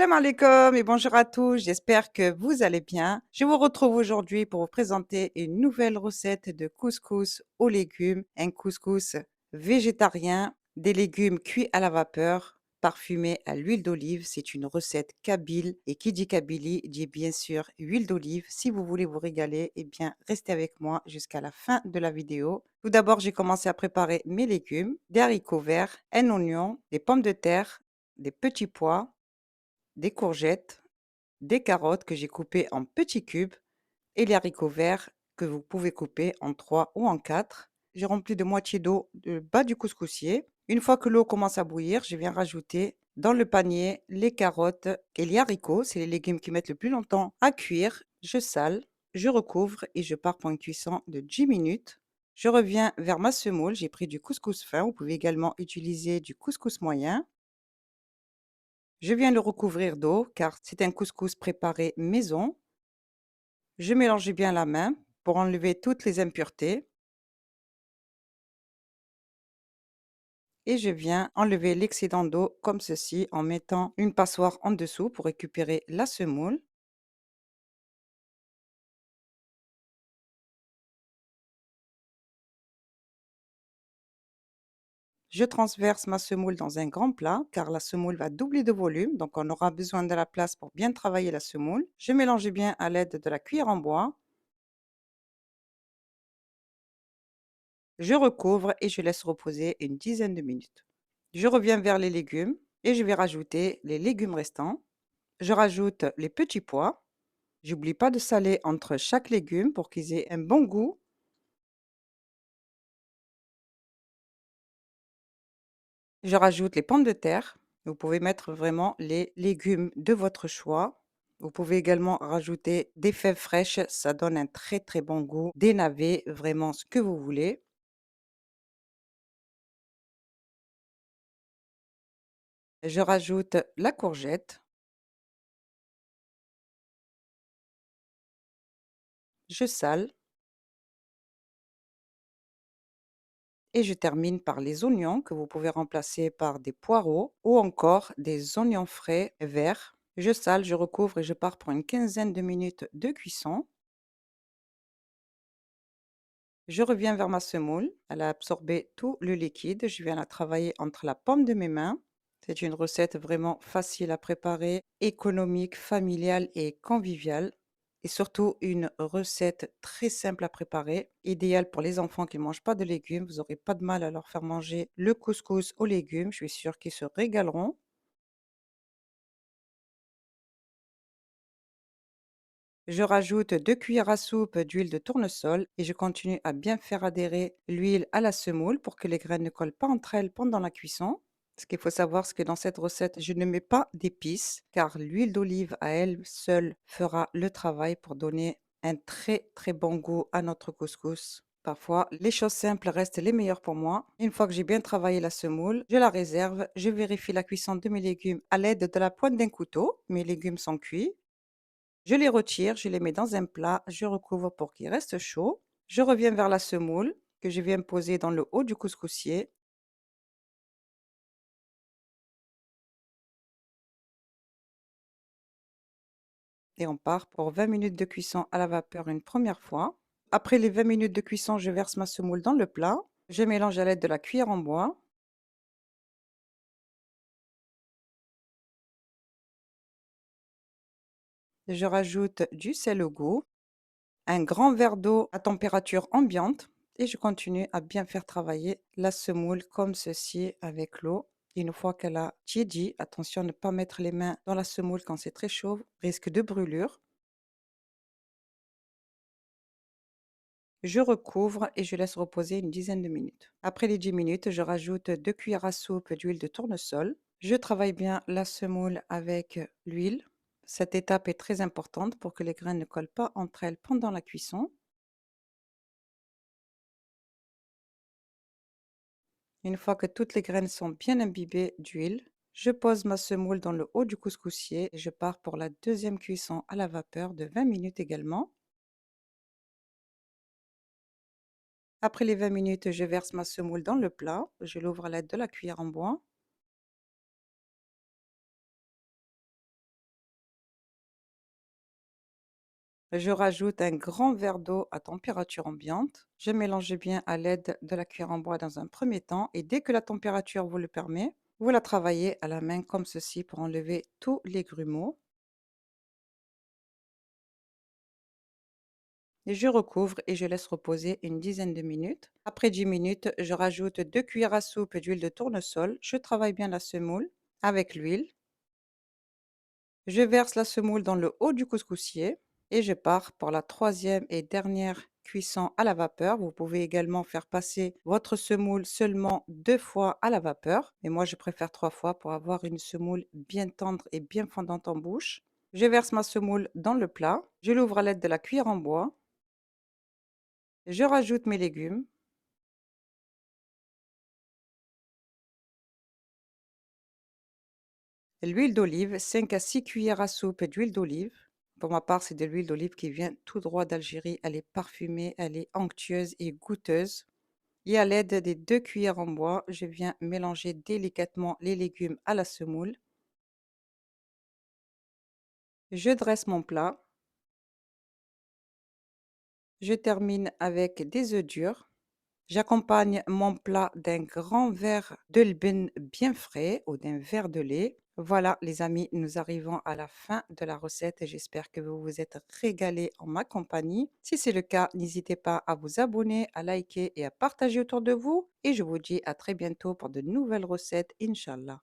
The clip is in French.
Salam alaikum et bonjour à tous, j'espère que vous allez bien. Je vous retrouve aujourd'hui pour vous présenter une nouvelle recette de couscous aux légumes, un couscous végétarien, des légumes cuits à la vapeur, parfumés à l'huile d'olive. C'est une recette kabyle et qui dit kabylie dit bien sûr huile d'olive. Si vous voulez vous régaler, eh bien restez avec moi jusqu'à la fin de la vidéo. Tout d'abord, j'ai commencé à préparer mes légumes, des haricots verts, un oignon, des pommes de terre, des petits pois, des courgettes, des carottes que j'ai coupées en petits cubes et les haricots verts que vous pouvez couper en 3 ou en 4. J'ai rempli de moitié d'eau le bas du couscoussier. Une fois que l'eau commence à bouillir, je viens rajouter dans le panier les carottes et les haricots. C'est les légumes qui mettent le plus longtemps à cuire. Je sale, je recouvre et je pars pour une cuisson de 10 minutes. Je reviens vers ma semoule. J'ai pris du couscous fin. Vous pouvez également utiliser du couscous moyen. Je viens le recouvrir d'eau car c'est un couscous préparé maison. Je mélange bien la main pour enlever toutes les impuretés et je viens enlever l'excédent d'eau comme ceci en mettant une passoire en dessous pour récupérer la semoule. Je transverse ma semoule dans un grand plat car la semoule va doubler de volume, donc on aura besoin de la place pour bien travailler la semoule. Je mélange bien à l'aide de la cuillère en bois. Je recouvre et je laisse reposer une dizaine de minutes. Je reviens vers les légumes et je vais rajouter les légumes restants. Je rajoute les petits pois. J'oublie pas de saler entre chaque légume pour qu'ils aient un bon goût. Je rajoute les pommes de terre. Vous pouvez mettre vraiment les légumes de votre choix. Vous pouvez également rajouter des fèves fraîches. Ça donne un très très bon goût. Des navets, vraiment ce que vous voulez. Je rajoute la courgette. Je sale. Et je termine par les oignons que vous pouvez remplacer par des poireaux ou encore des oignons frais verts. Je sale, je recouvre et je pars pour une quinzaine de minutes de cuisson. Je reviens vers ma semoule. Elle a absorbé tout le liquide. Je viens la travailler entre la paume de mes mains. C'est une recette vraiment facile à préparer, économique, familiale et conviviale. Et surtout une recette très simple à préparer, idéale pour les enfants qui ne mangent pas de légumes. Vous n'aurez pas de mal à leur faire manger le couscous aux légumes. Je suis sûre qu'ils se régaleront. Je rajoute 2 cuillères à soupe d'huile de tournesol et je continue à bien faire adhérer l'huile à la semoule pour que les graines ne collent pas entre elles pendant la cuisson. Ce qu'il faut savoir, c'est que dans cette recette, je ne mets pas d'épices car l'huile d'olive à elle seule fera le travail pour donner un très très bon goût à notre couscous. Parfois, les choses simples restent les meilleures pour moi. Une fois que j'ai bien travaillé la semoule, je la réserve. Je vérifie la cuisson de mes légumes à l'aide de la pointe d'un couteau. Mes légumes sont cuits. Je les retire, je les mets dans un plat, je recouvre pour qu'ils restent chauds. Je reviens vers la semoule que je viens poser dans le haut du couscoussier et on part pour 20 minutes de cuisson à la vapeur une première fois. Après les 20 minutes de cuisson, je verse ma semoule dans le plat. Je mélange à l'aide de la cuillère en bois. Je rajoute du sel au goût, un grand verre d'eau à température ambiante et je continue à bien faire travailler la semoule comme ceci avec l'eau. Une fois qu'elle a tiédi, attention à ne pas mettre les mains dans la semoule quand c'est très chaud, risque de brûlure. Je recouvre et je laisse reposer une dizaine de minutes. Après les 10 minutes, je rajoute 2 cuillères à soupe d'huile de tournesol. Je travaille bien la semoule avec l'huile. Cette étape est très importante pour que les graines ne collent pas entre elles pendant la cuisson. Une fois que toutes les graines sont bien imbibées d'huile, je pose ma semoule dans le haut du couscoussier et je pars pour la deuxième cuisson à la vapeur de 20 minutes également. Après les 20 minutes, je verse ma semoule dans le plat, je l'ouvre à l'aide de la cuillère en bois. Je rajoute un grand verre d'eau à température ambiante. Je mélange bien à l'aide de la cuillère en bois dans un premier temps et dès que la température vous le permet, vous la travaillez à la main comme ceci pour enlever tous les grumeaux. Et je recouvre et je laisse reposer une dizaine de minutes. Après 10 minutes, je rajoute 2 cuillères à soupe d'huile de tournesol. Je travaille bien la semoule avec l'huile. Je verse la semoule dans le haut du couscoussier et je pars pour la troisième et dernière cuisson à la vapeur. Vous pouvez également faire passer votre semoule seulement 2 fois à la vapeur, mais moi je préfère 3 fois pour avoir une semoule bien tendre et bien fondante en bouche. Je verse ma semoule dans le plat, je l'ouvre à l'aide de la cuillère en bois, je rajoute mes légumes, l'huile d'olive, 5 à 6 cuillères à soupe d'huile d'olive. Pour ma part, c'est de l'huile d'olive qui vient tout droit d'Algérie. Elle est parfumée, elle est onctueuse et goûteuse. Et à l'aide des 2 cuillères en bois, je viens mélanger délicatement les légumes à la semoule. Je dresse mon plat. Je termine avec des œufs durs. J'accompagne mon plat d'un grand verre de lbin bien frais ou d'un verre de lait. Voilà, les amis, nous arrivons à la fin de la recette et j'espère que vous vous êtes régalés en ma compagnie. Si c'est le cas, n'hésitez pas à vous abonner, à liker et à partager autour de vous. Et je vous dis à très bientôt pour de nouvelles recettes, Inch'Allah.